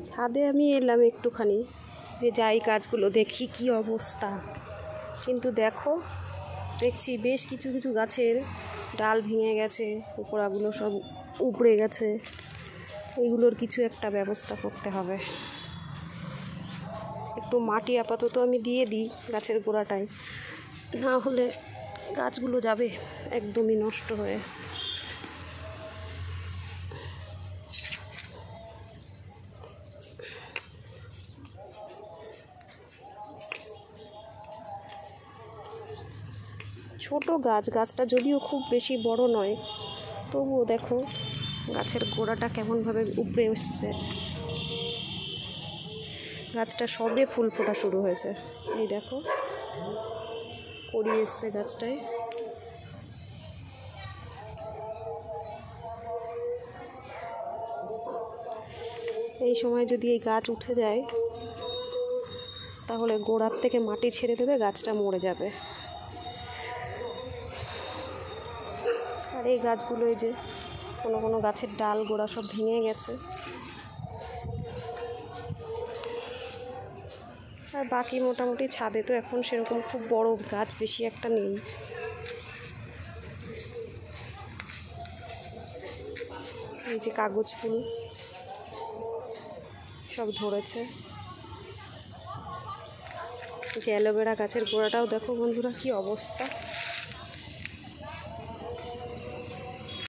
ছাদে আমি এলাম একটুখানি, যে যাই গাছগুলো দেখি কি অবস্থা। কিন্তু দেখো, দেখছি বেশ কিছু কিছু গাছের ডাল ভেঙে গেছে, উপরাগুলো সব উপড়ে গেছে। এইগুলোর কিছু একটা ব্যবস্থা করতে হবে। একটু মাটি আপাতত আমি দিয়ে দিই গাছের গোড়াটায়, না হলে গাছগুলো যাবে একদমই নষ্ট হয়ে। ছোট গাছটা যদিও খুব বেশি বড় নয়, তবুও দেখো গাছের গোড়াটা কেমনভাবে উপড়ে এসছে। গাছটা সবে ফুল ফোটা শুরু হয়েছে, এই দেখো কড়ি এসছে গাছটায়। এই সময় যদি এই গাছ উঠে যায়, তাহলে গোড়ার থেকে মাটি ছেড়ে দেবে, গাছটা মরে যাবে। আর এই গাছগুলো, এই যে কোনো কোনো গাছের ডাল গোড়া সব ভেঙে গেছে। আর বাকি মোটামুটি ছাদে তো এখন সেরকম খুব বড় গাছ বেশি একটা নেই। এই যে কাগজ ফুল সব ধরেছে। যে অ্যালোভেরা গাছের গোড়াটাও দেখো বন্ধুরা কি অবস্থা।